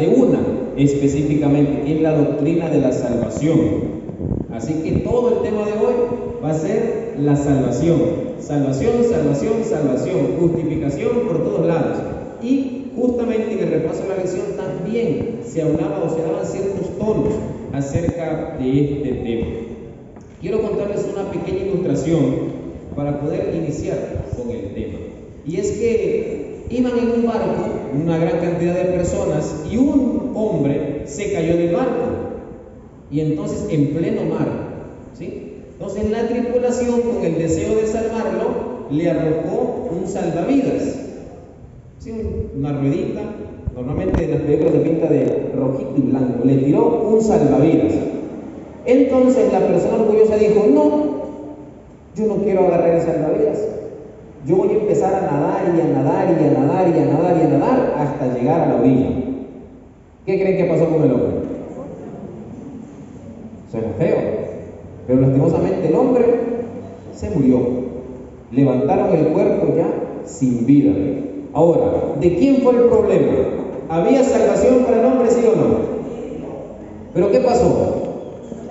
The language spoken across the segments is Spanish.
de una específicamente, que es la doctrina de la salvación. Así que todo el tema de hoy va a ser la salvación. Salvación, salvación, salvación, justificación por todos lados. Y justamente en el repaso de la lección también se hablaba o se daban ciertos tonos acerca de este tema. Quiero contarles una pequeña ilustración para poder iniciar con el tema. Y es que iban en un barco una gran cantidad de personas y un hombre se cayó del barco. Y entonces en pleno mar, ¿sí? Entonces la tripulación, con el deseo de salvarlo, le arrojó un salvavidas, ¿sí? Una ruedita, normalmente en las películas se pinta de rojito y blanco, le tiró un salvavidas. Entonces la persona orgullosa dijo: no, yo no quiero agarrar el salvavidas, yo voy a empezar a nadar y a nadar y a nadar y a nadar y a nadar hasta llegar a la orilla. ¿Qué creen que pasó con el hombre? Suena feo, pero lastimosamente el hombre se murió. Levantaron el cuerpo ya sin vida. Ahora, ¿de quién fue el problema? ¿Había salvación para el hombre, sí o no? ¿Pero qué pasó?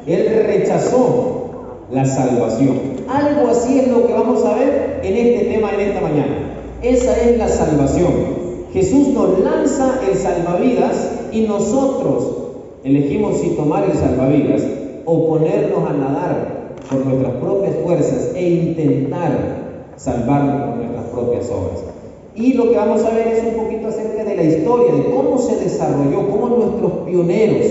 Él rechazó la salvación. Algo así es lo que vamos a ver en este tema en esta mañana. Esa es la salvación. Jesús nos lanza el salvavidas y nosotros elegimos si tomar el salvavidas o ponernos a nadar por nuestras propias fuerzas e intentar salvarnos por nuestras propias obras. Y lo que vamos a ver es un poquito acerca de la historia, de cómo se desarrolló, cómo nuestros pioneros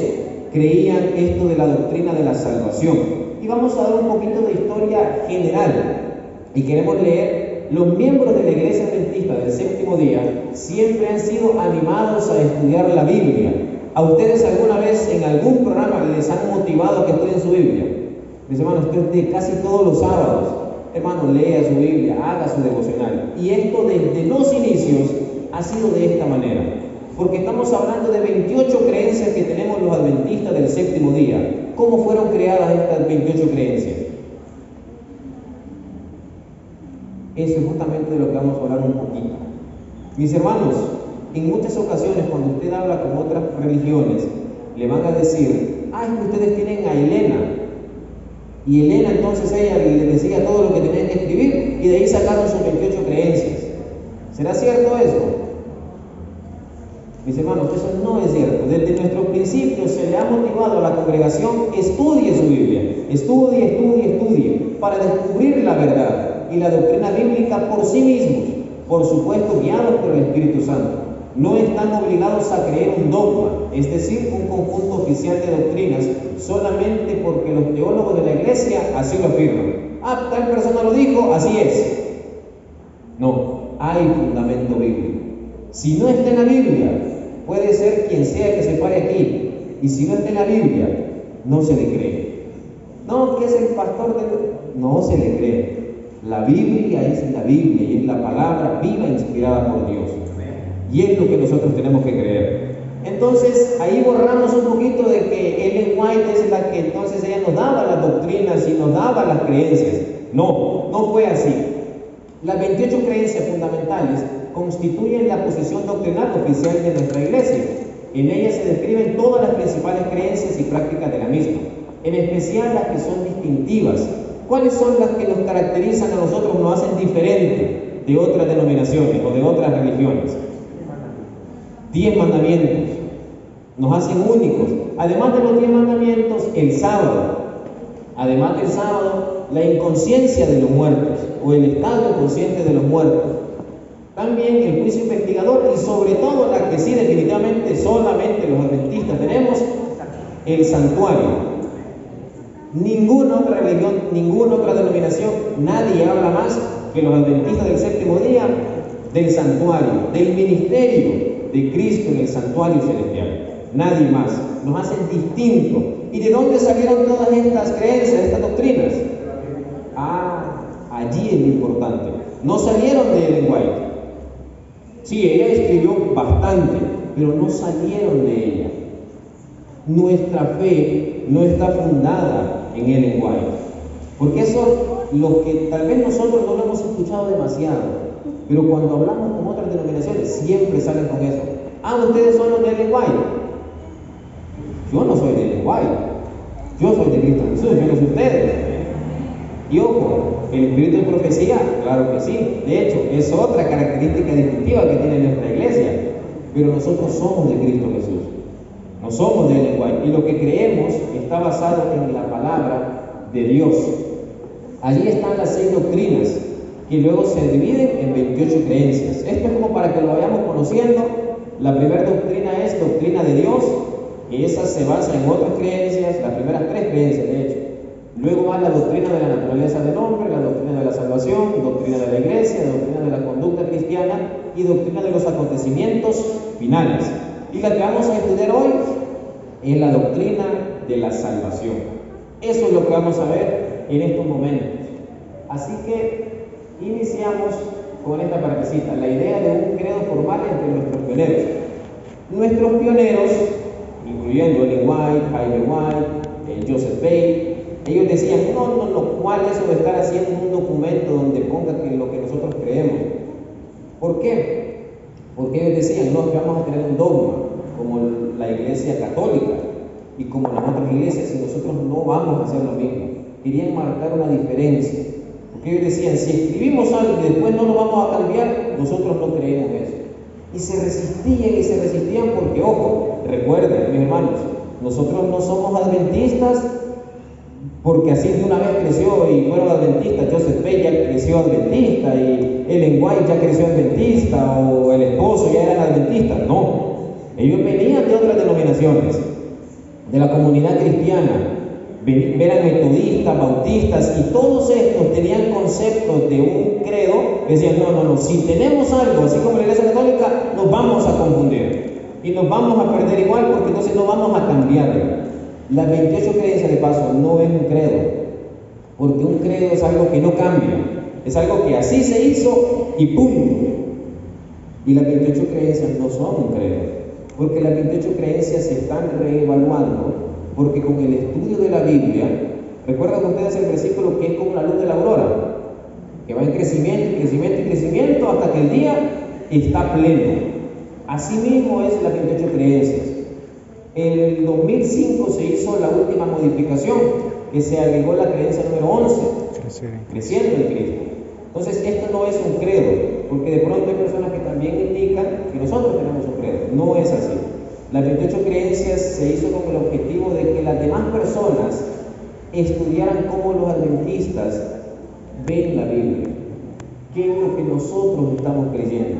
creían esto de la doctrina de la salvación. Y vamos a dar un poquito de historia general. Y queremos leer: los miembros de la Iglesia Adventista del Séptimo Día siempre han sido animados a estudiar la Biblia. ¿A ustedes alguna vez en algún programa les han motivado a que estudien su Biblia? Mis hermanos, usted casi todos los sábados, hermano, lea su Biblia, haga su devocional. Y esto desde los inicios ha sido de esta manera, porque estamos hablando de 28 creencias que tenemos los adventistas del Séptimo Día. ¿Cómo fueron creadas estas 28 creencias? Eso es justamente de lo que vamos a hablar un poquito. Mis hermanos, en muchas ocasiones cuando usted habla con otras religiones, le van a decir: es que ustedes tienen a Elena, y Elena entonces ella le decía todo lo que tenían que escribir, y de ahí sacaron sus 28 creencias. ¿Será cierto eso? Mis hermanos, eso no es cierto. Desde nuestros principios se le ha motivado a la congregación: estudie su Biblia, estudie, para descubrir la verdad y la doctrina bíblica por sí mismos, por supuesto guiados por el Espíritu Santo. No están obligados a creer un dogma, es decir, un conjunto oficial de doctrinas, solamente porque los teólogos de la iglesia así lo afirman. Tal persona lo dijo, así es. No, hay fundamento bíblico. Si no está en la Biblia, puede ser quien sea que se pare aquí, y si no está en la Biblia, no se le cree. No, que es el pastor de... No se le cree. La Biblia es la Biblia y es la palabra viva inspirada por Dios. Y es lo que nosotros tenemos que creer. Entonces, ahí borramos un poquito de que Ellen White es la que entonces ella nos daba las doctrinas y nos daba las creencias. No, no fue así. Las 28 creencias fundamentales constituyen la posición doctrinal oficial de nuestra iglesia. En ellas se describen todas las principales creencias y prácticas de la misma, en especial las que son distintivas. ¿Cuáles son las que nos caracterizan a nosotros, nos hacen diferente de otras denominaciones o de otras religiones? 10 mandamientos nos hacen únicos. Además de los 10 mandamientos, el sábado. Además del sábado, la inconsciencia de los muertos o el estado consciente de los muertos. También el juicio investigador y sobre todo la que sí definitivamente solamente los adventistas tenemos, el santuario. Ninguna otra religión, ninguna otra denominación, nadie habla más que los adventistas del Séptimo Día del santuario, del ministerio de Cristo en el santuario celestial. Nadie más. Nos hacen distintos. ¿Y de dónde salieron todas estas creencias, estas doctrinas? Allí es lo importante. No salieron de Ellen White. Sí, ella escribió bastante, pero no salieron de ella. Nuestra fe no está fundada en Ellen White. Porque eso, lo que tal vez nosotros no lo hemos escuchado demasiado, pero cuando hablamos con otras denominaciones, siempre salen con eso. Ustedes son los de Ellen White. Yo no soy de Ellen White, yo soy de Cristo Jesús, yo no soy ustedes. Y ojo, el espíritu de profecía, claro que sí. De hecho, es otra característica distintiva que tiene nuestra iglesia. Pero nosotros somos de Cristo Jesús, no somos de Ellen White. Y lo que creemos está basado en la palabra de Dios. Allí están las 6 doctrinas, que luego se dividen en 28 creencias. Esto es como para que lo vayamos conociendo. La primera doctrina es doctrina de Dios, y esa se basa en otras creencias, las primeras 3 creencias de hecho. Luego va la doctrina de la naturaleza del hombre, la doctrina de la salvación, doctrina de la iglesia, doctrina de la conducta cristiana y doctrina de los acontecimientos finales. Y la que vamos a estudiar hoy es la doctrina de la salvación. Eso es lo que vamos a ver en estos momentos. Así que iniciamos con esta partecita, la idea de un credo formal entre nuestros pioneros. Nuestros pioneros, incluyendo Ellen White, Jaime White, Joseph Bale, ellos decían, ¿cuál es eso de estar haciendo un documento donde ponga que lo que nosotros creemos? ¿Por qué? Porque ellos decían, no, que vamos a tener un dogma, como la iglesia católica y como las otras iglesias, y nosotros no vamos a hacer lo mismo. Querían marcar una diferencia, porque ellos decían, si escribimos algo y después no lo vamos a cambiar, nosotros no creemos eso. Y se resistían porque, ojo, recuerden, mis hermanos, nosotros no somos adventistas porque así de una vez creció y fueron adventistas. Joseph Bale ya creció adventista, y Ellen White ya creció adventista, o el esposo ya era adventista. No, ellos venían de otras denominaciones, de la comunidad cristiana, eran metodistas, bautistas, y todos estos tenían conceptos de un credo que decían, no, si tenemos algo, así como la iglesia católica, nos vamos a confundir y nos vamos a perder igual, porque entonces no vamos a cambiar. Las 28 creencias, de paso, no es un credo, porque un credo es algo que no cambia, es algo que así se hizo y ¡pum! Y las 28 creencias no son un credo, porque las 28 creencias se están reevaluando, porque con el estudio de la Biblia, recuerdan ustedes el versículo que es como la luz de la aurora, que va en crecimiento hasta que el día está pleno. Así mismo es las 28 creencias. En el 2005 se hizo la última modificación, que se agregó la creencia número 11, creciendo en Cristo. Entonces, esto no es un credo, porque de pronto hay personas que también indican que nosotros tenemos un credo. No es así. Las 28 creencias se hizo con el objetivo de que las demás personas estudiaran cómo los adventistas ven la Biblia, qué es lo que nosotros estamos creyendo,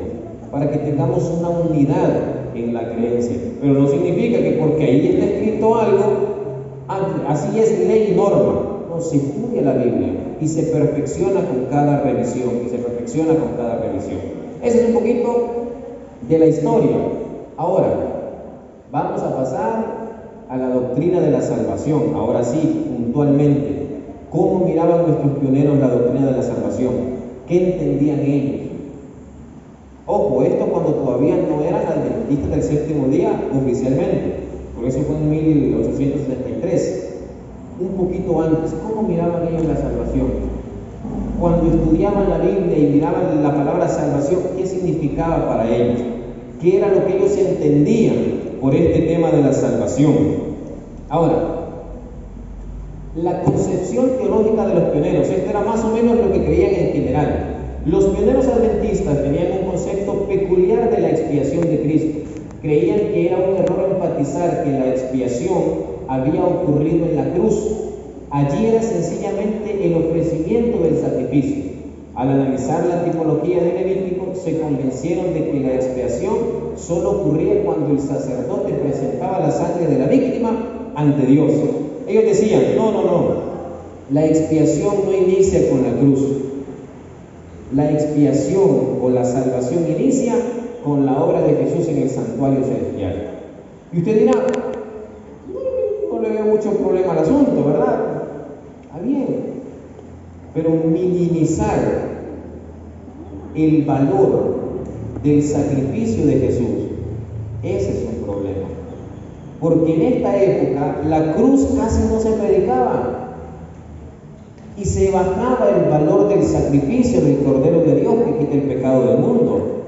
para que tengamos una unidad en la creencia. Pero no significa que porque ahí está escrito algo, así es ley y norma. No, se estudia la Biblia y se perfecciona con cada revisión, Ese es un poquito de la historia. Ahora, vamos a pasar a la doctrina de la salvación. Ahora sí, puntualmente, ¿cómo miraban nuestros pioneros la doctrina de la salvación? ¿Qué entendían ellos? Ojo, esto cuando todavía no eran adventistas del séptimo día oficialmente, porque eso fue en 1873, un poquito antes. ¿Cómo miraban ellos la salvación? Cuando estudiaban la Biblia y miraban la palabra salvación, ¿qué significaba para ellos? ¿Qué era lo que ellos entendían por este tema de la salvación? Ahora, la concepción teológica de los pioneros, esto era más o menos lo que creían en general. Los pioneros adventistas tenían un concepto peculiar de la expiación de Cristo. Creían que era un error enfatizar que la expiación había ocurrido en la cruz. Allí era sencillamente el ofrecimiento del sacrificio. Al analizar la tipología de Levítico, se convencieron de que la expiación solo ocurría cuando el sacerdote presentaba la sangre de la víctima ante Dios. Ellos decían, no, la expiación no inicia con la cruz. La expiación o la salvación inicia con la obra de Jesús en el santuario celestial. Y usted dirá, no le veo mucho problema al asunto, ¿verdad? Está bien, pero minimizar el valor del sacrificio de Jesús, ese es un problema. Porque en esta época la cruz casi no se predicaba y se bajaba el valor del sacrificio del Cordero de Dios que quita el pecado del mundo.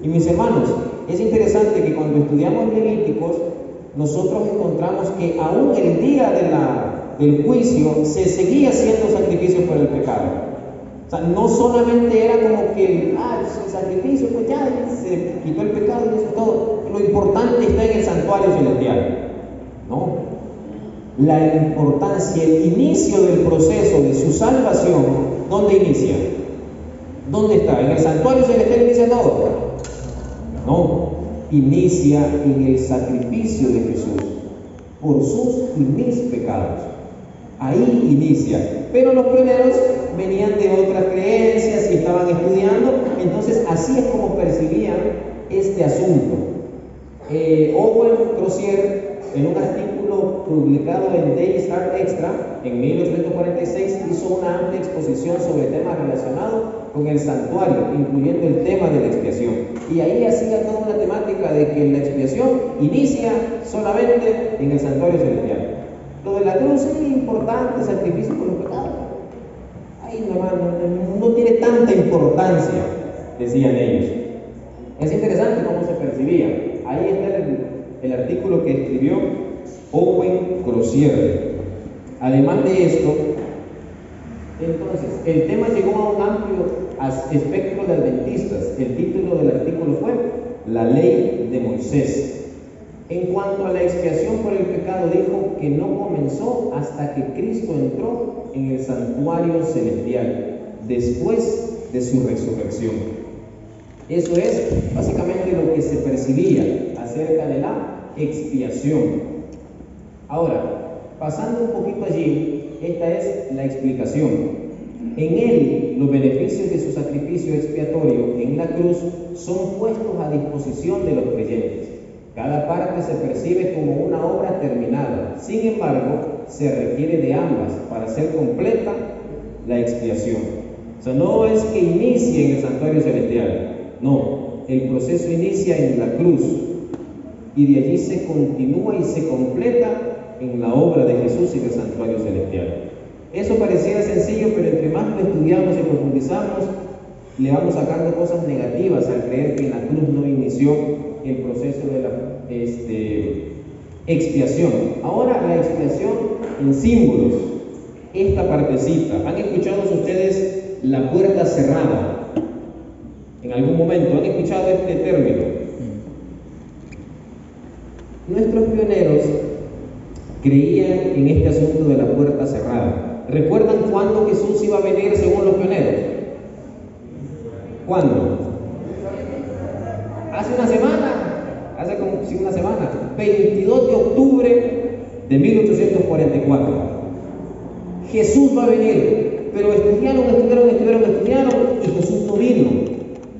Y mis hermanos, es interesante que cuando estudiamos Levíticos, nosotros encontramos que aún el día del juicio se seguía haciendo sacrificio por el pecado. O sea, no solamente era como que el sacrificio, pues ya se quitó el pecado y eso es todo. Lo importante está en el santuario celestial. No. La importancia, el inicio del proceso de su salvación, ¿dónde inicia? ¿Dónde está? ¿En el santuario celestial inicia todo? No. Inicia en el sacrificio de Jesús por sus y mis pecados. Ahí inicia. Pero los pioneros venían de otras creencias y estaban estudiando, entonces así es como percibían este asunto. Owen Crozier, en un artículo publicado en Daily Star Extra en 1846, hizo una amplia exposición sobre temas relacionados con el santuario, incluyendo el tema de la expiación. Y ahí hacía toda una temática de que la expiación inicia solamente en el santuario celestial. Lo de la cruz es importante, sacrificio por los pecados. Ay, no tiene tanta importancia, decían ellos. Es interesante cómo se percibía. Ahí está el artículo que escribió Owen Crozier. Además de esto, entonces, el tema llegó a un amplio espectro de adventistas. El título del artículo fue La ley de Moisés. En cuanto a la expiación por el pecado, dijo que no comenzó hasta que Cristo entró en el santuario celestial, después de su resurrección. Eso es básicamente lo que se percibía acerca de la expiación. Ahora, pasando un poquito allí, esta es la explicación. En él, los beneficios de su sacrificio expiatorio en la cruz son puestos a disposición de los creyentes. Cada parte se percibe como una obra terminada. Sin embargo, se requiere de ambas para hacer completa la expiación. O sea, no es que inicie en el santuario celestial. No, el proceso inicia en la cruz y de allí se continúa y se completa en la obra de Jesús en el santuario celestial. Eso pareciera sencillo, pero entre más lo estudiamos y profundizamos, le vamos sacando cosas negativas al creer que en la cruz no inició el proceso de la expiación. Ahora, la expiación en símbolos, esta partecita. ¿Han escuchado ustedes la puerta cerrada? En algún momento, ¿han escuchado este término? Nuestros pioneros creían en este asunto de la puerta cerrada. ¿Recuerdan cuándo Jesús iba a venir según los pioneros? ¿Cuándo? Hace una semana, 22 de octubre de 1844. Jesús va a venir, pero estudiaron y Jesús no vino.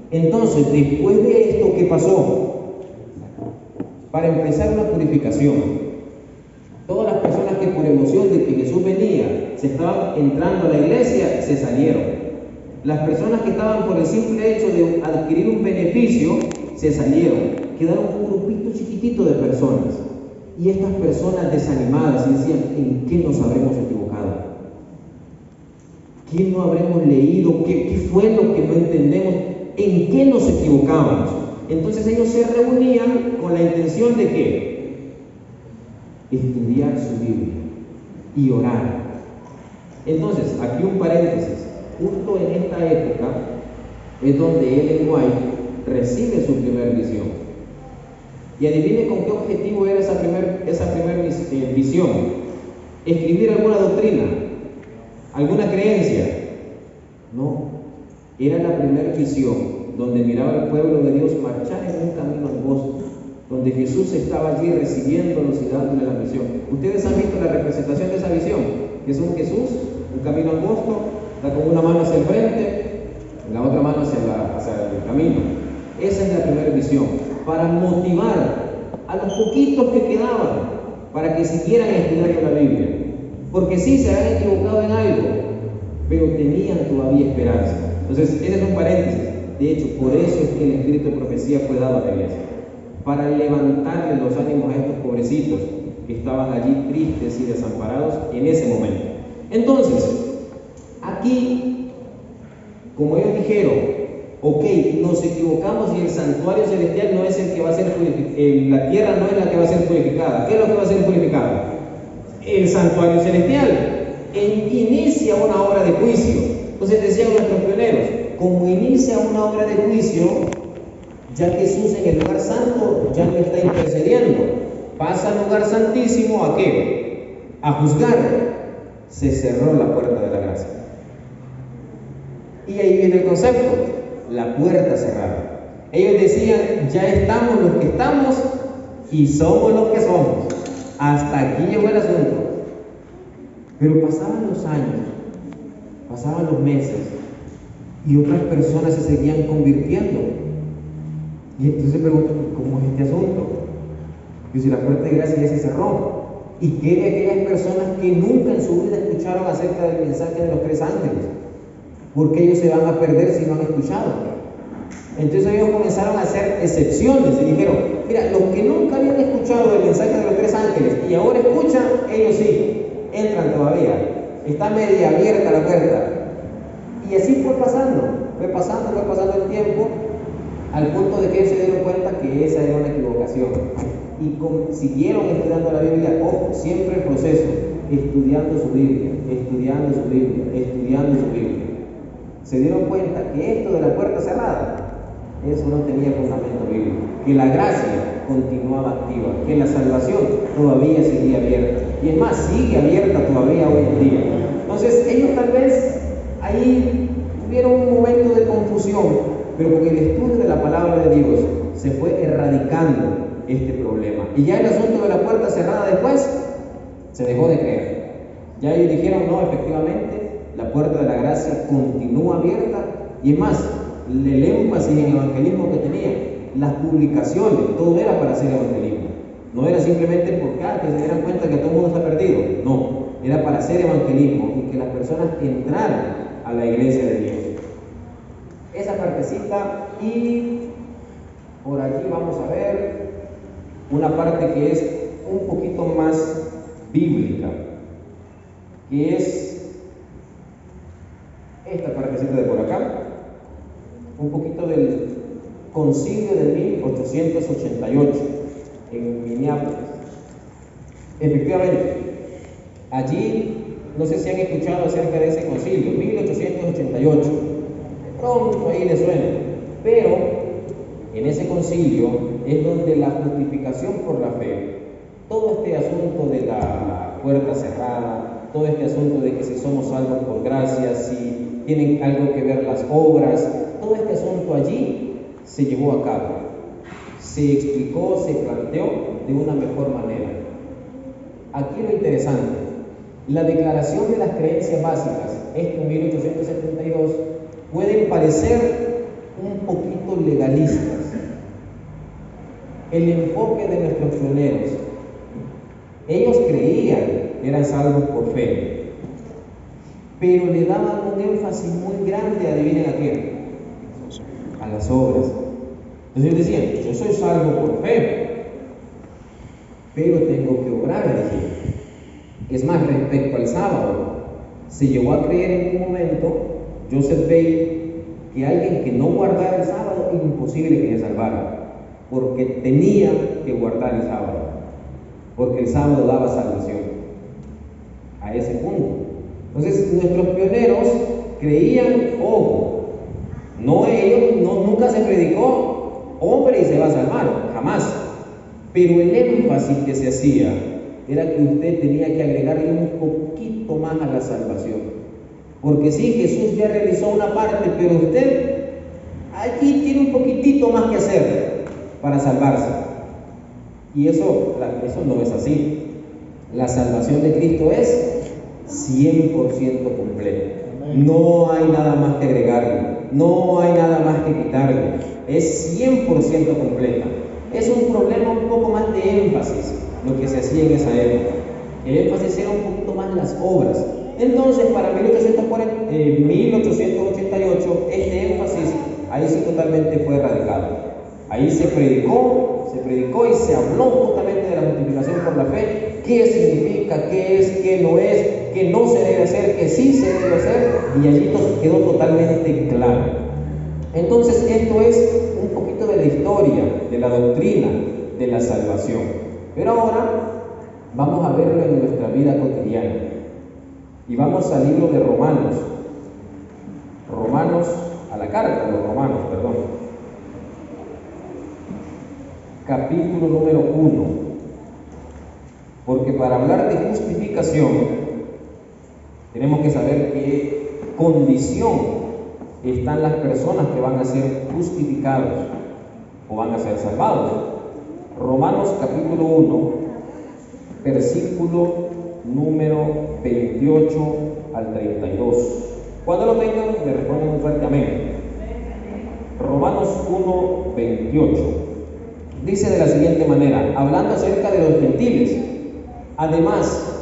Entonces, después de esto, ¿qué pasó? Para empezar una purificación. Todas las personas que por emoción de que Jesús venía, se estaban entrando a la iglesia, se salieron. Las personas que estaban por el simple hecho de adquirir un beneficio, se salieron. Quedaron un grupito chiquitito de personas. Y estas personas desanimadas y decían, ¿en qué nos habremos equivocado? ¿Qué no habremos leído? ¿Qué fue lo que no entendemos? ¿En qué nos equivocamos? Entonces ellos se reunían con la intención de ¿qué? Estudiar su Biblia y orar. Entonces, aquí un paréntesis. Justo en esta época es donde Ellen White recibe su primer visión. Y adivine con qué objetivo era esa primer visión. Escribir alguna doctrina, alguna creencia. No, era la primera visión donde miraba al pueblo de Dios marchar en un camino angosto, donde Jesús estaba allí recibiéndolos y dándole la misión. Ustedes han visto la representación de esa visión, que es un Jesús, un camino angosto, está con una mano hacia el frente, la otra mano hacia el camino. Esa es la primera visión, para motivar a los poquitos que quedaban, para que siguieran estudiando la Biblia. Porque sí, se habían equivocado en algo, pero tenían todavía esperanza. Entonces, ese es un paréntesis. De hecho, por eso es que el espíritu de profecía fue dado a la iglesia, para levantarle los ánimos a estos pobrecitos que estaban allí tristes y desamparados en ese momento. Entonces, aquí, como ellos dijeron, Ok, nos equivocamos y el santuario celestial no es el que va a ser purificado, la tierra no es la que va a ser purificada. ¿Qué es lo que va a ser purificado? El santuario celestial. Inicia una obra de juicio. Entonces decían nuestros pioneros, como inicia una obra de juicio, ya Jesús en el lugar santo ya no está intercediendo, pasa al lugar santísimo, ¿a qué? A juzgar. Se cerró la puerta de la gracia. Y ahí viene el concepto, la puerta cerrada. Ellos decían, ya estamos los que estamos y somos los que somos. Hasta aquí llegó el asunto. Pero pasaban los años, pasaban los meses y otras personas se seguían convirtiendo. Y entonces se preguntan, ¿cómo es este asunto? Y si la puerta de gracia ya se cerró. ¿Y qué de aquellas personas que nunca en su vida escucharon acerca del mensaje de los 3 ángeles? Porque ellos se van a perder si no han escuchado. Entonces ellos comenzaron a hacer excepciones y dijeron, mira, los que nunca habían escuchado el mensaje de los 3 ángeles y ahora escuchan, ellos sí, entran todavía. Está media abierta la puerta. Y así fue pasando el tiempo, al punto de que ellos se dieron cuenta que esa era una equivocación. Y siguieron estudiando la Biblia, ojo, siempre el proceso, estudiando su Biblia. Se dieron cuenta que esto de la puerta cerrada, eso no tenía fundamento bíblico, que la gracia continuaba activa, que la salvación todavía seguía abierta, y es más, sigue abierta todavía hoy en día. Entonces ellos tal vez ahí tuvieron un momento de confusión, pero con el estudio de la palabra de Dios se fue erradicando este problema. Y ya el asunto de la puerta cerrada después se dejó de creer. Ya ellos dijeron, no, efectivamente, la puerta de la gracia continúa abierta. Y es más, el énfasis en el evangelismo que tenía, las publicaciones, todo era para hacer evangelismo. No era simplemente porque que se dieran cuenta que todo el mundo está perdido. No, era para hacer evangelismo y que las personas entraran a la iglesia de Dios. Esa partecita, y por aquí vamos a ver una parte que es un poquito más bíblica, que es esta partecita de por acá, un poquito del concilio de 1888 en Minneapolis. Efectivamente, allí, no sé si han escuchado acerca de ese concilio, 1888, de pronto ahí les suena, pero en ese concilio es donde la justificación por la fe, todo este asunto de la puerta cerrada, todo este asunto de que si somos salvos por gracia, si tienen algo que ver las obras, todo este asunto allí se llevó a cabo, se explicó, se planteó de una mejor manera. Aquí lo interesante, la declaración de las creencias básicas, esto en 1872, pueden parecer un poquito legalistas. El enfoque de nuestros pioneros, ellos creían que eran salvos por fe, pero le daban un énfasis muy grande, adivinen a qué, a las obras. Entonces ellos decían, yo soy salvo por fe, pero tengo que obrar, decían. Es más, respecto al sábado, se llegó a creer en un momento, Joseph Bay, que alguien que no guardara el sábado, es imposible que se salvara, porque tenía que guardar el sábado, porque el sábado daba salvación. A ese punto. Entonces, nuestros pioneros creían, ojo, nunca se predicó, hombre y se va a salvar, jamás. Pero el énfasis que se hacía era que usted tenía que agregarle un poquito más a la salvación. Porque sí, Jesús ya realizó una parte, pero usted aquí tiene un poquitito más que hacer para salvarse. Y eso no es así. La salvación de Cristo es 100% completa. No hay nada más que agregarle, no hay nada más que quitarle. Es 100% completa. Es un problema un poco más de énfasis lo que se hacía en esa época. El énfasis era un poquito más las obras. Entonces, para 1888, este énfasis ahí sí totalmente fue erradicado. Ahí se predicó y se habló justamente de la justificación por la fe, qué significa, qué es, qué no es, qué no se debe hacer, qué sí se debe hacer, y allí quedó totalmente claro. Entonces, esto es un poquito de la historia, de la doctrina de la salvación. Pero ahora vamos a verlo en nuestra vida cotidiana. Y vamos al libro de Romanos. A la carta de los Romanos, perdón. Capítulo número 1. Porque para hablar de justificación, tenemos que saber qué condición están las personas que van a ser justificados o van a ser salvados. Romanos capítulo 1, versículo número 28 al 32. Cuando lo tengan, me responden un fuerte amén. Romanos 1, 28. Dice de la siguiente manera, hablando acerca de los gentiles: además,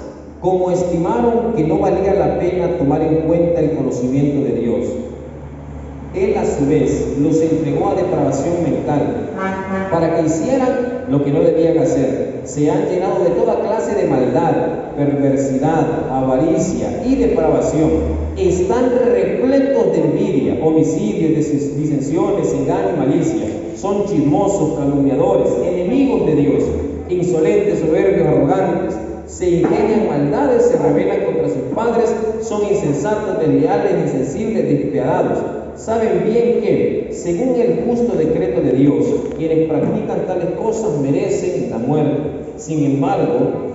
como estimaron que no valía la pena tomar en cuenta el conocimiento de Dios, Él a su vez los entregó a depravación mental, para que hicieran lo que no debían hacer. Se han llenado de toda clase de maldad, perversidad, avaricia y depravación. Están repletos de envidia, homicidios, disensiones, engaño y malicia. Son chismosos, calumniadores, enemigos de Dios, insolentes, soberbios, arrogantes. Se ingenian maldades, se rebelan contra sus padres, son insensatos, desleales, insensibles, despiadados. Saben bien que, según el justo decreto de Dios, quienes practican tales cosas merecen la muerte. Sin embargo,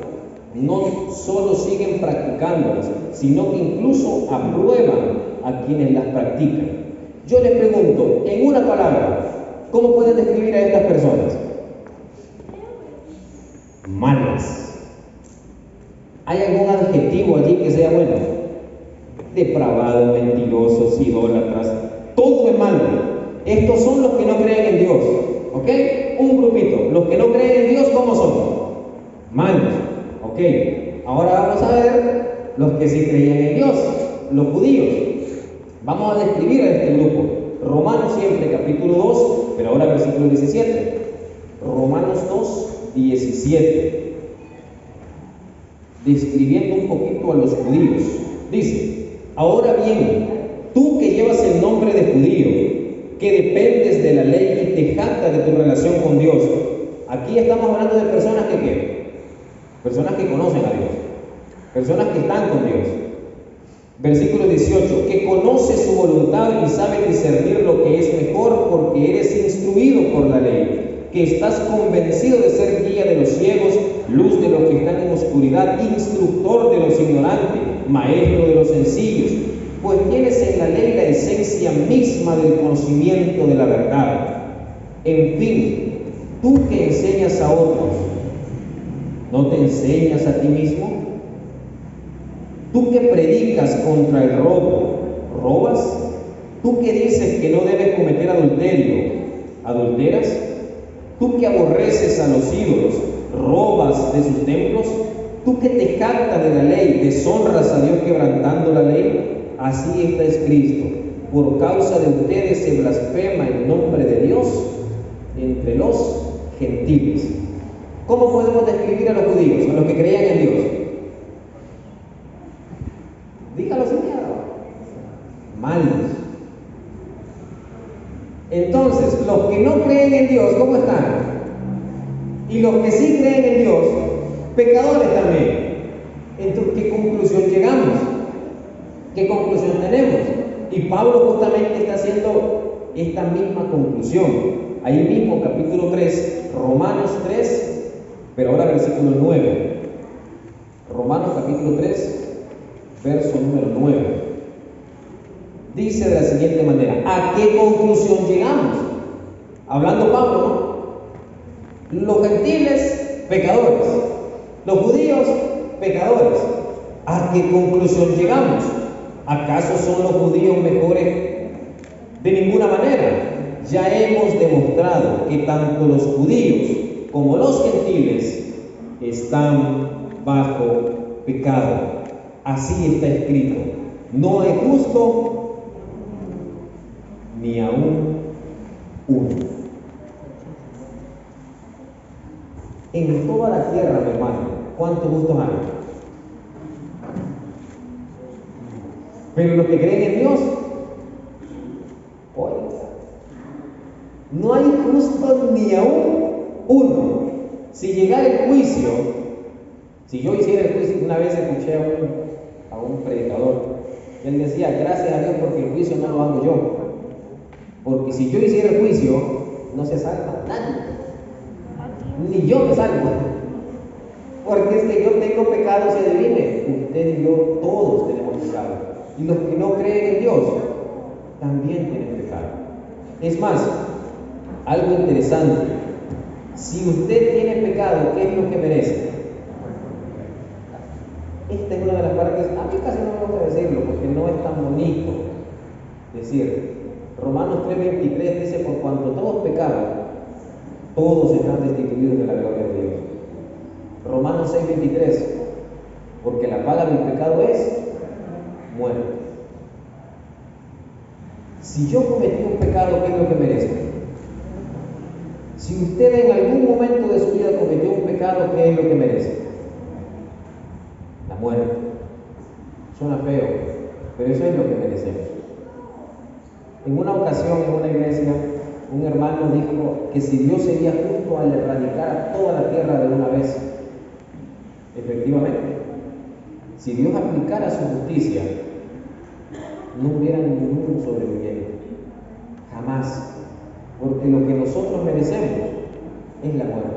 no solo siguen practicándolas, sino que incluso aprueban a quienes las practican. Yo les pregunto, en una palabra, ¿cómo pueden describir a estas personas? Malas. ¿Hay algún adjetivo allí que sea bueno? Depravados, mentirosos, idólatras, todo es malo. Estos son los que no creen en Dios, ¿ok? Un grupito. Los que no creen en Dios, ¿cómo son? Malos, ¿ok? Ahora vamos a ver los que sí creían en Dios, los judíos. Vamos a describir a este grupo. Romanos siempre, capítulo 2, pero ahora versículo 17. Romanos 2, 17. Describiendo un poquito a los judíos. Dice: ahora bien, tú que llevas el nombre de judío, que dependes de la ley y te jactas de tu relación con Dios. Aquí estamos hablando de personas que ¿qué? Personas que conocen a Dios, personas que están con Dios. Versículo 18, que conoce su voluntad y sabe discernir lo que es mejor, porque eres instruido por la ley, que estás convencido de ser guía de los ciegos, luz de los que están en oscuridad, instructor de los ignorantes, maestro de los sencillos, pues tienes en la ley la esencia misma del conocimiento de la verdad. En fin, tú que enseñas a otros, ¿no te enseñas a ti mismo? Tú que predicas contra el robo, ¿robas? Tú que dices que no debes cometer adulterio, ¿adulteras? Tú que aborreces a los ídolos, ¿robas de sus templos? Tú que te jactas de la ley, ¿deshonras a Dios quebrantando la ley? Así está escrito: por causa de ustedes se blasfema el nombre de Dios entre los gentiles. ¿Cómo podemos describir a los judíos, a los que creían en Dios? Dígalo sin miedo. Malos. Entonces, los que no creen en Dios, ¿cómo están? Y los que sí creen en Dios, pecadores también. Entonces, ¿qué conclusión llegamos? ¿Qué conclusión tenemos? Y Pablo justamente está haciendo esta misma conclusión. Ahí mismo, capítulo 3, Romanos 3, pero ahora versículo 9. Romanos capítulo 3, verso número 9. Dice de la siguiente manera: ¿a qué conclusión llegamos? Hablando Pablo, ¿no? Los gentiles, pecadores. Los judíos, pecadores. ¿A qué conclusión llegamos? ¿Acaso son los judíos mejores? De ninguna manera. Ya hemos demostrado que tanto los judíos como los gentiles están bajo pecado. Así está escrito: no hay justo ni aún uno. En toda la tierra, mi hermano, ¿cuántos justos hay? Pero los que creen en Dios, oye, No hay justo ni aún uno. Si llegara el juicio, si yo hiciera el juicio, una vez escuché a un predicador, él decía, gracias a Dios porque el juicio no lo hago yo. Porque si yo hiciera el juicio, no se salva nadie. Ni yo me salvo. Porque es que yo tengo pecado, se adivine. Usted y yo todos tenemos pecado. Y los que no creen en Dios también tienen pecado. Es más, algo interesante. Si usted tiene pecado, ¿qué es lo que merece? Esta es una de las partes, a mí casi no me gusta decirlo porque no es tan bonito decir. Romanos 3:23 dice, por cuanto todos pecaron, todos están destituidos de la gloria de Dios. Romanos 6:23, porque la paga del pecado es muerte. Si yo cometí un pecado, ¿qué es lo que merezco? Si usted en algún momento de su vida cometió un pecado, ¿qué es lo que merece? La muerte. Suena feo, pero eso es lo que merecemos. En una ocasión, en una iglesia, un hermano dijo que si Dios sería justo al erradicar a toda la tierra de una vez. Efectivamente, si Dios aplicara su justicia, no hubiera ningún sobreviviente. Jamás. Porque lo que nosotros merecemos es la muerte,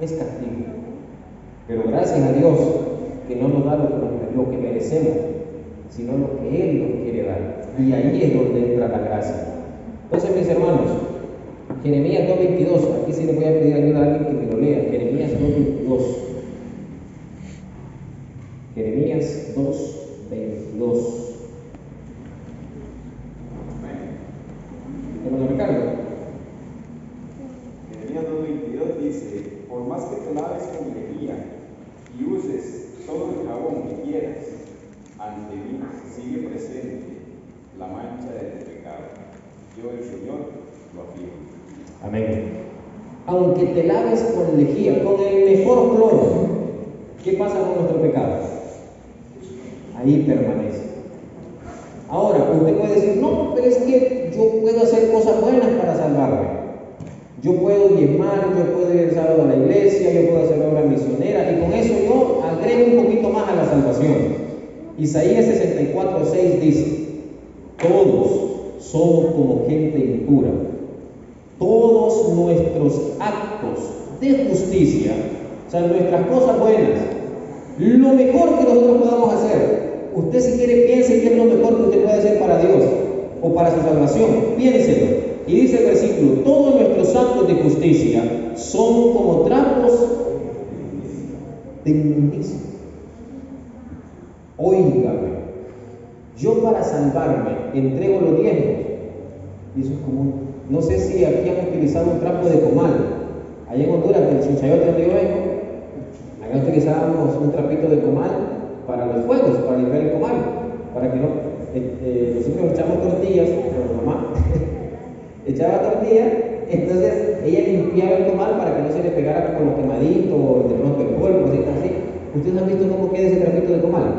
es castigo. Pero gracias a Dios que no nos da lo que merecemos, sino lo que Él nos quiere dar. Y ahí es donde entra la gracia. Entonces, mis hermanos, Jeremías 2:22, aquí sí le voy a pedir ayuda a alguien que me lo lea. Jeremías 2:22. Jeremías 2:22. Hermano Ricardo. Jeremías 2:22 dice, por más que te laves con lejía y uses todo el jabón que quieras, ante mí sigue presente la mancha de tu pecado. Yo, el Señor, lo afirmo. Amén. Aunque te laves con lejía, con el mejor cloro, ¿qué pasa con nuestro pecado? Ahí permanece. Ahora, usted puede decir, no, pero es que yo puedo hacer cosas buenas para salvarme. Yo puedo diezmar, yo puedo ir el sábado a la iglesia, yo puedo hacer obras misioneras, y con eso yo agrego un poquito más a la salvación. Isaías 64:6 dice, todos somos como gente impura. Todos nuestros actos de justicia, o sea, nuestras cosas buenas, lo mejor que nosotros podamos hacer, usted si quiere piense qué es lo mejor que usted puede hacer para Dios o para su salvación, piénselo. Y dice el versículo, todos nuestros actos de justicia son como trapos de inmundicia. Óigame, yo para salvarme entrego los diezmos, y eso es común. No sé si aquí han utilizado un trapo de comal. Allá en Honduras, en el Chinchayote donde yo vengo, acá utilizábamos un trapito de comal para los fuegos, para limpiar el comal, para que no, nosotros echamos tortillas, pero mamá echaba tortilla, entonces ella limpiaba el comal para que no se le pegara como lo quemadito o de pronto el polvo, así. ¿Ustedes han visto cómo queda ese trapito de comal?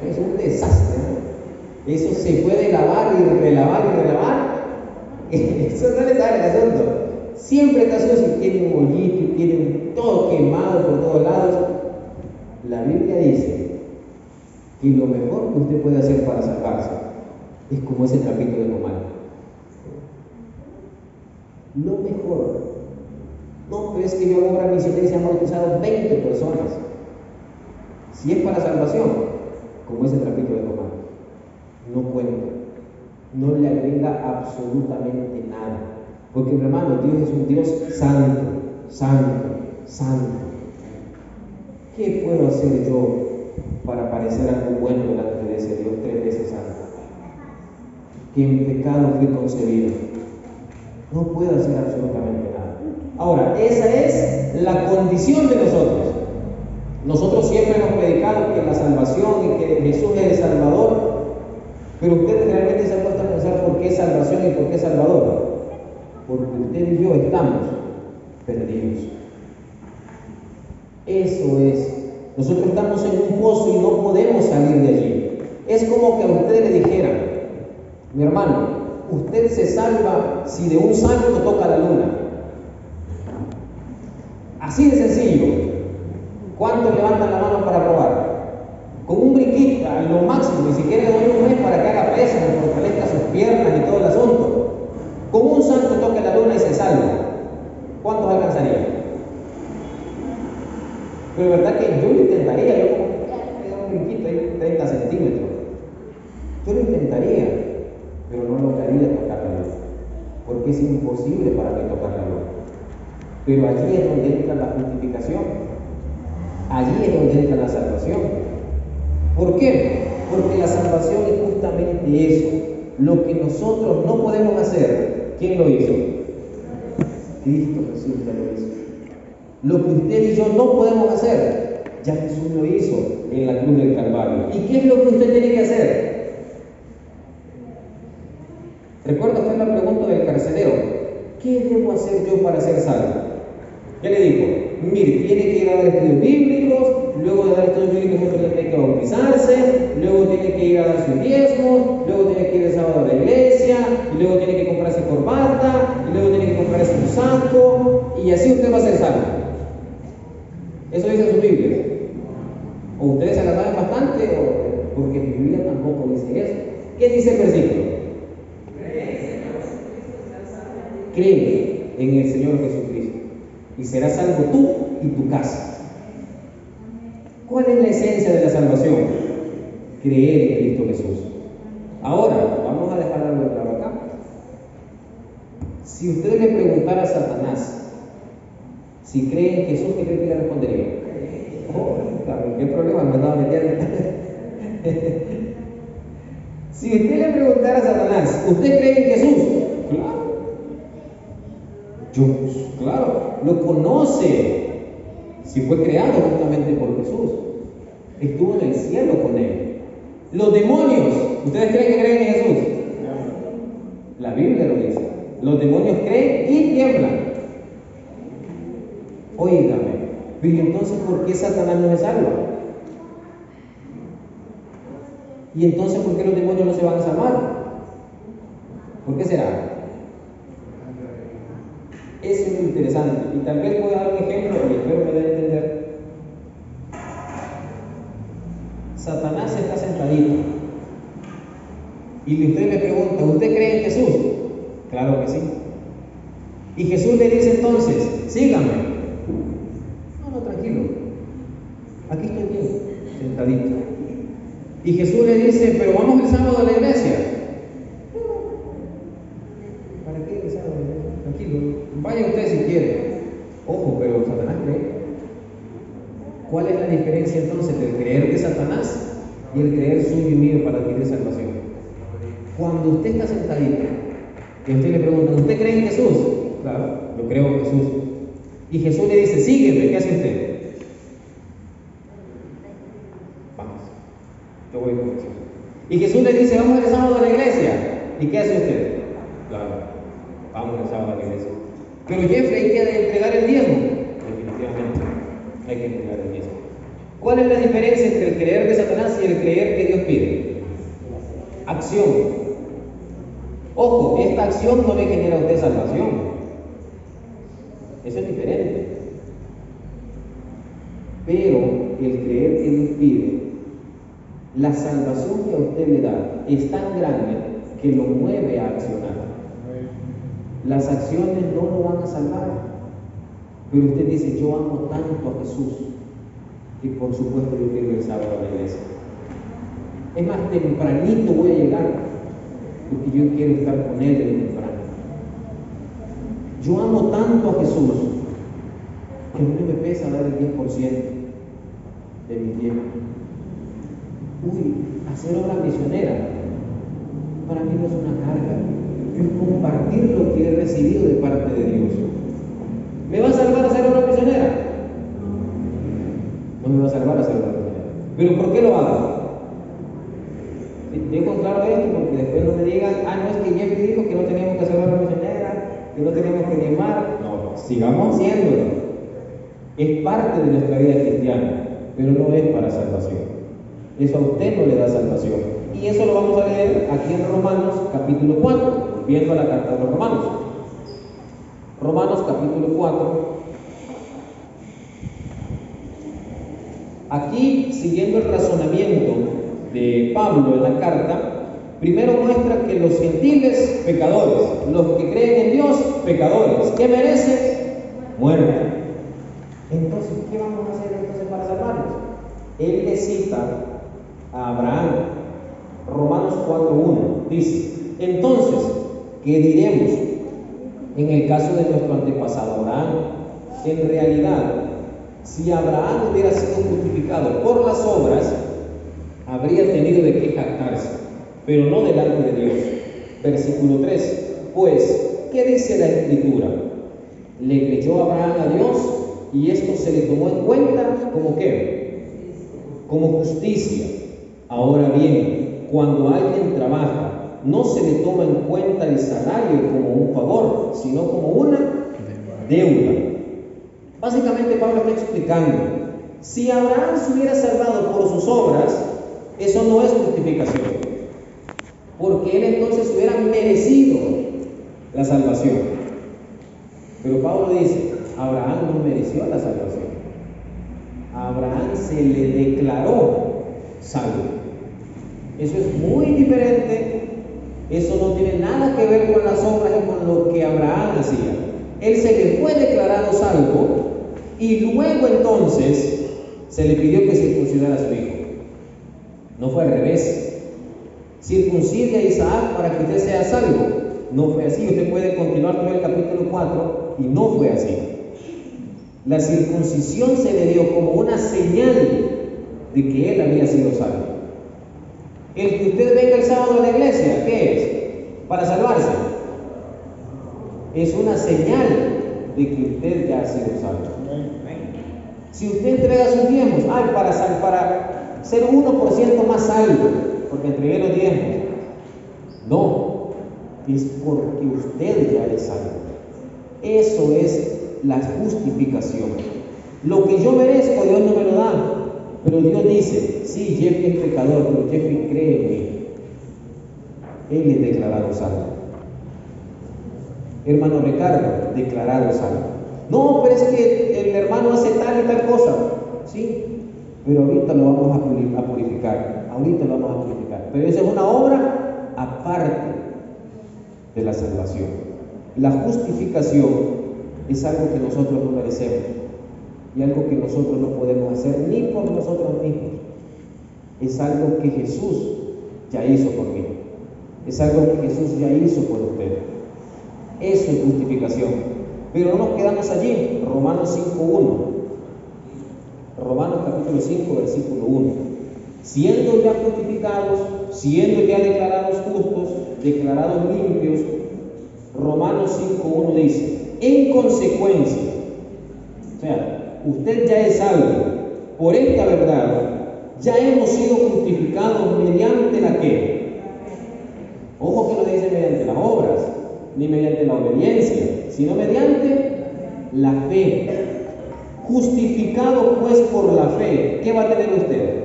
Eso es un desastre, ¿no? Eso se puede lavar y relavar y relavar. Eso no le sale el asunto. Siempre está sucio, tiene un hoyito, tiene todo quemado por todos lados. La Biblia dice que lo mejor que usted puede hacer para salvarse es como ese trapito de comal. Lo mejor. No, pero es que yo hago obra misionera y se han bautizado 20 personas. Si es para salvación, como ese trapito de comal, no cuenta, no le agrega absolutamente nada. Porque, hermano, Dios es un Dios santo, santo, santo. ¿Qué puedo hacer yo para parecer algo bueno delante de ese Dios 3 veces santo? Que en pecado fui concebido. No puedo hacer absolutamente nada. Ahora, esa es la condición de nosotros. Nosotros siempre hemos predicado que la salvación y que Jesús es el Salvador, pero ustedes realmente se han puesto a pensar por qué salvación y por qué Salvador. Porque usted y yo estamos perdidos. Eso es. Nosotros estamos en un pozo y no podemos salir de allí. Es como que a usted le dijeran, mi hermano, usted se salva si de un salto toca la luna. Así de sencillo. ¿Cuántos levantan la mano para probar? Con un brinquito, a lo máximo, ni siquiera le doy un mes para que haga pesas, fortalezca sus piernas y todo el asunto. Con un salto toca la luna y se salva. ¿Cuántos alcanzarían? Pero verdad que yo lo intentaría, yo como me da un brinquito ahí 30 centímetros. Yo lo intentaría, pero no lograría tocar la luna, porque es imposible para mí tocar la luna. Pero allí es donde entra la justificación, allí es donde entra la salvación. ¿Por qué? Porque la salvación es justamente eso, lo que nosotros no podemos hacer. ¿Quién lo hizo? Cristo Jesús ya lo hizo. Lo que usted y yo no podemos hacer, ya Jesús lo hizo en la cruz del Calvario. ¿Y qué es lo que usted tiene que hacer? ¿Recuerda usted la pregunta del carcelero? ¿Qué debo hacer yo para ser salvo? ¿Qué le dijo? Mire, tiene que ir a dar estudios bíblicos, luego de dar estudios bíblicos usted tiene que bautizarse, luego tiene que ir a dar sus diezmos, luego tiene que ir el sábado a la iglesia, y luego tiene que comprarse corbata, y luego tiene que comprarse un saco, y así usted va a ser salvo. Eso dice su Biblia. O ustedes se la saben bastante, o porque mi Biblia tampoco dice eso. ¿Qué dice el versículo? Cree en el Señor Jesucristo y serás salvo tú y tu casa. ¿Cuál es la esencia de la salvación? Creer en Cristo Jesús. Ahora, vamos a dejar algo claro acá. Si usted le preguntara a Satanás si cree en Jesús, ¿qué cree que le respondería? Oh, ¿qué problema me estaba metiendo? Si usted le preguntara a Satanás, ¿usted cree en Jesús? Claro, lo conoce. Si fue creado justamente por Jesús, estuvo en el cielo con él. Los demonios, ¿ustedes creen que creen en Jesús? La Biblia lo dice. Los demonios creen y tiemblan. Óigame, pero entonces ¿por qué Satanás no se salva? Y entonces ¿por qué los demonios no se van a salvar? ¿Por qué será? Eso es lo interesante. Y tal vez voy a dar un ejemplo y espero me dé a entender. Satanás está sentadito y usted le pregunta, ¿usted cree en Jesús? Claro que sí. Y Jesús le dice entonces, sígame. No, tranquilo. Aquí estoy bien, sentadito. Y Jesús le dice, pero vamos el sábado a la iglesia. ¿Para qué el sábado? Tranquilo, vaya usted si quiere. Ojo, pero Satanás cree. ¿Cuál es la diferencia entonces del creer de Satanás y el creer suyo y mío para adquirir salvación? Cuando usted está sentadito y usted le pregunta, ¿usted cree en Jesús? Claro, yo creo en Jesús. Y Jesús le dice, sígueme, ¿qué hace usted? Vamos, yo voy con Jesús. Y Jesús le dice, vamos el sábado a la iglesia. ¿Y qué hace usted? Claro, vamos el sábado a la iglesia. Pero Jeffrey, hay que entregar el diezmo. Definitivamente, hay que entregar el diezmo. ¿Cuál es la diferencia entre el creer de Satanás y el creer que Dios pide? Acción. Ojo, esta acción no le genera a usted salvación. Eso es diferente. Pero el creer que Dios pide, la salvación que a usted le da es tan grande que lo mueve a accionar. Las acciones no lo van a salvar. Pero usted dice, yo amo tanto a Jesús y por supuesto yo quiero ir el sábado a la iglesia. Es más, tempranito voy a llegar porque yo quiero estar con Él desde temprano. Yo amo tanto a Jesús que a mí no me pesa dar el 10% de mi tiempo. Hacer obra misionera para mí no es una carga, es compartir lo que he recibido de parte de Dios. ¿Me va a salvar hacer obra misionera? No me va a salvar hacer obra misionera. ¿Pero por qué lo hago? Dejo claro esto porque después no me digan, no es que Jeffrey dijo que no teníamos que hacer obra misionera, que no teníamos que diezmar. No, sigamos haciéndolo. Es parte de nuestra vida cristiana, pero no es para salvación. Eso a usted no le da salvación. Y eso lo vamos a leer aquí en Romanos capítulo 4. Volviendo a la carta de los Romanos. Romanos capítulo 4. Aquí, siguiendo el razonamiento de Pablo en la carta, primero muestra que los gentiles, pecadores, los que creen en Dios, pecadores, ¿qué merecen? Muerte. Entonces, ¿qué vamos a hacer entonces para salvarlos? Él le cita a Abraham, Romanos 4:1, dice: entonces, ¿qué diremos en el caso de nuestro antepasado Abraham? En realidad, si Abraham hubiera sido justificado por las obras, habría tenido de qué jactarse, pero no delante de Dios. Versículo 3. Pues, ¿qué dice la Escritura? Le creyó Abraham a Dios y esto se le tomó en cuenta como ¿qué? Como justicia. Ahora bien, cuando alguien trabaja, no se le toma en cuenta el salario como un favor, sino como una deuda. Básicamente Pablo está explicando, si Abraham se hubiera salvado por sus obras, eso no es justificación, porque él entonces hubiera merecido la salvación. Pero Pablo dice, Abraham no mereció la salvación. A Abraham se le declaró salvo. Eso es muy diferente. Eso no tiene nada que ver con las obras y con lo que Abraham hacía. Él se le fue declarado salvo y luego entonces se le pidió que circuncidara a su hijo. No fue al revés. Circuncide a Isaac para que usted sea salvo. No fue así. Usted puede continuar todo el capítulo 4 y no fue así. La circuncisión se le dio como una señal de que él había sido salvo. El que usted venga el sábado a la iglesia, ¿qué es? Para salvarse. Es una señal de que usted ya ha sido salvo. Si usted entrega sus diezmos, para ser 1% más salvo, porque entregué los diezmos. No, es porque usted ya es salvo. Eso es la justificación. Lo que yo merezco, Dios no me lo da. Pero Dios dice, sí, Jeffrey es pecador, pero Jeffrey cree en mí. Él es declarado salvo. Hermano Ricardo, declarado salvo. No, pero es que el hermano hace tal y tal cosa. Sí, pero ahorita lo vamos a purificar. Ahorita lo vamos a purificar. Pero esa es una obra aparte de la salvación. La justificación es algo que nosotros no merecemos. Y algo que nosotros no podemos hacer ni por nosotros mismos. Es algo que Jesús ya hizo por mí. Es algo que Jesús ya hizo por usted. Eso es justificación. Pero no nos quedamos allí. Romanos 5:1. Romanos capítulo 5, versículo 1. Siendo ya justificados, siendo ya declarados justos, declarados limpios, Romanos 5:1 dice, en consecuencia, o sea, usted ya es salvo. Por esta verdad, ya hemos sido justificados mediante la ¿qué? Ojo que no dice mediante las obras, ni mediante la obediencia, sino mediante la fe. Justificado pues por la fe, ¿qué va a tener usted?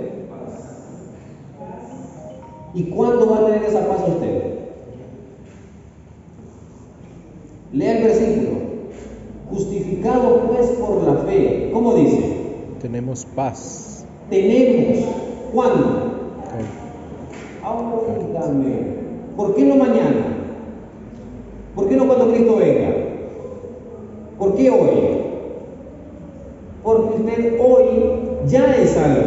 ¿Y cuándo va a tener esa paz usted? Lea el versículo. Justificado pues por la fe. ¿Cómo dice? Tenemos paz. Tenemos. ¿Cuándo? Óigame. ¿Por qué no mañana? ¿Por qué no cuando Cristo venga? ¿Por qué hoy? Porque usted hoy ya es salvo.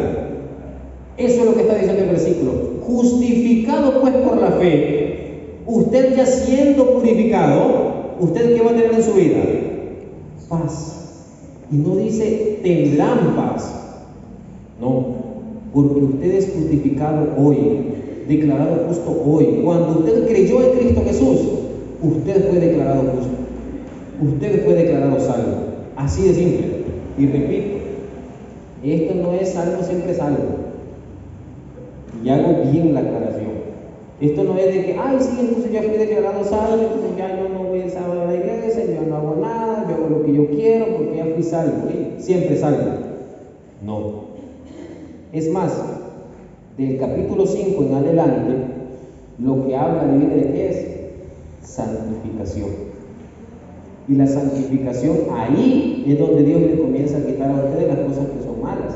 Eso es lo que está diciendo el versículo. Justificado pues por la fe, usted ya siendo purificado, ¿usted qué va a tener en su vida? Paz. Y no dice tendrán paz. No, porque usted es justificado hoy, declarado justo hoy. Cuando usted creyó en Cristo Jesús, usted fue declarado justo. Usted fue declarado salvo. Así de simple. Y repito, esto no es salvo siempre salvo. Y hago bien la aclaración. Esto no es de que, sí, entonces ya fui declarado salvo, entonces ya yo no voy el sábado a la iglesia, yo no hago nada, yo hago lo que yo quiero porque ya fui salvo. Siempre salvo. No. Es más, del capítulo 5 en adelante, lo que habla de vida de qué es santificación. Y la santificación, ahí es donde Dios le comienza a quitar a ustedes las cosas que son malas.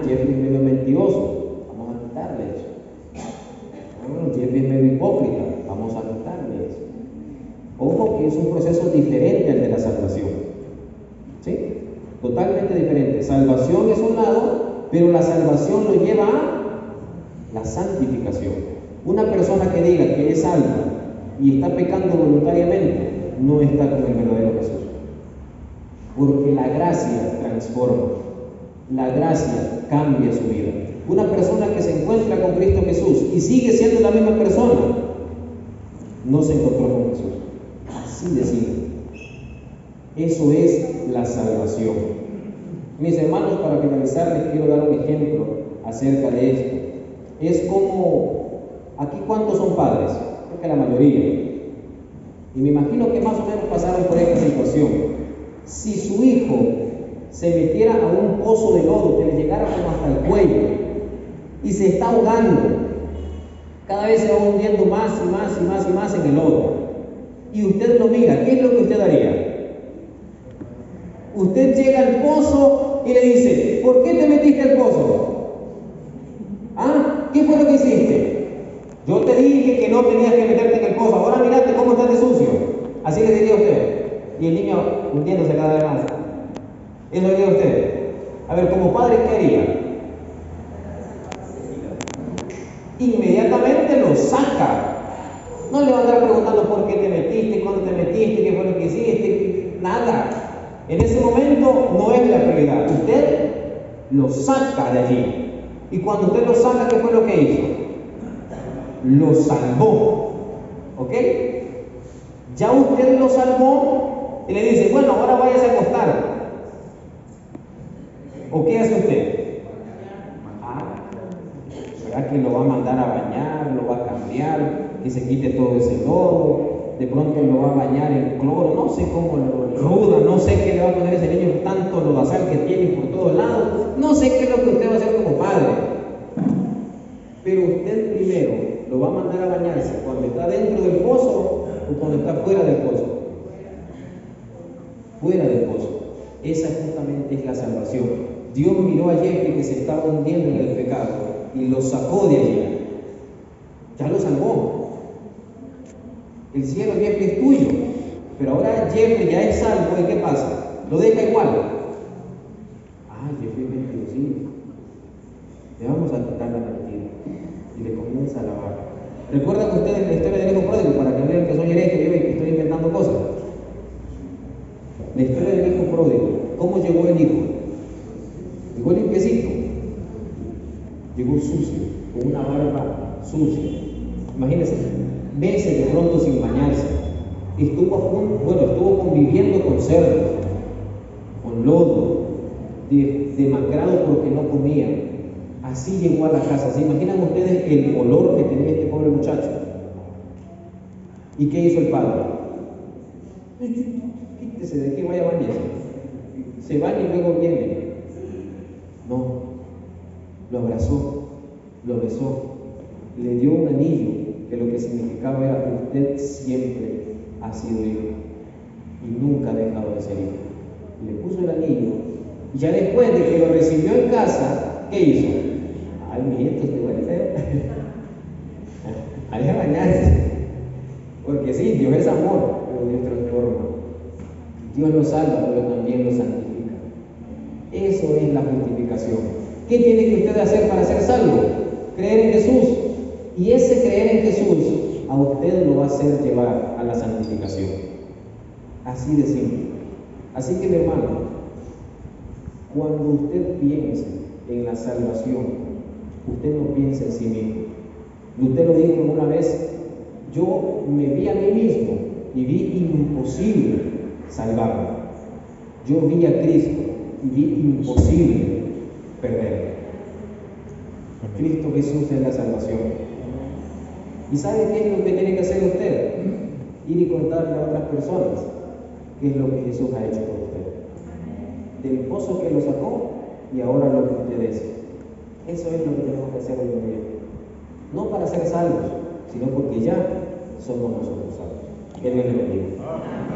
Jeffrey es medio mentiroso, vamos a quitarle eso. Jeffrey es medio hipócrita, vamos a quitarle eso. Ojo que es un proceso diferente al de la salvación. ¿Sí? Totalmente diferente. Salvación es un lado, pero la salvación lo lleva a la santificación. Una persona que diga que es salva y está pecando voluntariamente, no está con el verdadero Jesús. Porque la gracia transforma, la gracia cambia su vida. Una persona que se encuentra con Cristo Jesús y sigue siendo la misma persona, no se encontró con Jesús. Así de simple. Eso es la salvación. Mis hermanos, para finalizar, les quiero dar un ejemplo acerca de esto. Es como, aquí ¿cuántos son padres? Creo que la mayoría. Y me imagino que más o menos pasaron por esta situación. Si su hijo se metiera a un pozo de lodo que le llegara como hasta el cuello y se está ahogando, cada vez se va hundiendo más y más y más y más en el lodo, y usted lo mira, ¿qué es lo que usted haría? Usted llega al pozo y le dice: ¿por qué te metiste al pozo? ¿Qué fue lo que hiciste? Yo te dije que no tenías que meterte en el pozo, ahora mirate cómo estás de sucio. Así le diría a usted. Y el niño hundiéndose cada vez más. Eso diría usted. A ver, como padre, ¿qué haría? Inmediatamente lo saca. No le va a andar preguntando por qué te metiste, cuándo te metiste, qué fue lo que hiciste, nada. En ese momento no es la prioridad. Usted lo saca de allí. Y cuando usted lo saca, ¿qué fue lo que hizo? Lo salvó. ¿Ok? Ya usted lo salvó y le dice: bueno, ahora váyase a acostar. ¿O qué hace usted? ¿Será que lo va a mandar a bañar, lo va a cambiar, que se quite todo ese lodo? De pronto lo va a bañar en cloro, no sé cómo lo ruda, no sé qué le va a poner ese niño, tanto lodazal que tiene por todos lados, no sé qué es lo que usted va a hacer como padre. Pero usted primero lo va a mandar a bañarse cuando está dentro del pozo o cuando está fuera del pozo. Fuera del pozo. Esa justamente es la salvación. Dios miró a Jeffrey que se estaba hundiendo en el pecado y lo sacó de allí. Ya lo salvó. El cielo, Jeffrey, es tuyo. Pero ahora Jeffrey ya es salvo, ¿y qué pasa? Lo deja igual. Jeffrey es mentirosito. Le vamos a quitar la mentira. Y le comienza a lavar. ¿Recuerdan ustedes la historia del hijo pródigo? Para que vean que soy hereje yo y que estoy inventando cosas. La historia del hijo pródigo. ¿Cómo llegó el hijo? Llegó limpiecito. Llegó sucio, con una barba sucia. Imagínense, meses de pronto sin bañarse. Estuvo conviviendo con cerdos, con lodo, demacrado porque no comía. Así llegó a la casa. ¿Se imaginan ustedes el olor que tenía este pobre muchacho? ¿Y qué hizo el padre? Quítese de aquí, vaya a bañarse. Se baña y luego viene. No, lo abrazó, lo besó, le dio un anillo que lo que significaba era: usted siempre ha sido hijo y nunca ha dejado de ser hijo. Y le puso el anillo, y ya después de que lo recibió en casa, ¿qué hizo? Mijito, te huele feo. Hay que bañarse. Porque sí, Dios es amor, pero Dios transforma. Dios lo salva, pero también lo santifica. Eso es la justificación. ¿Qué tiene que usted hacer para ser salvo? Creer en Jesús. Y ese creer en Jesús a usted lo va a hacer llevar a la santificación. Así de simple. Así que, mi hermano, cuando usted piense en la salvación, usted no piensa en sí mismo. Usted lo dijo una vez: yo me vi a mí mismo y vi imposible salvarme. Yo vi a Cristo y vi imposible perderme. Cristo Jesús es la salvación. ¿Y sabe qué es lo que tiene que hacer usted? Ir y contarle a otras personas qué es lo que Jesús ha hecho por usted. Del pozo que lo sacó y ahora lo que usted es. Eso es lo que tenemos que hacer hoy en día. No para ser salvos, sino porque ya somos nosotros salvos. Que Dios le bendiga.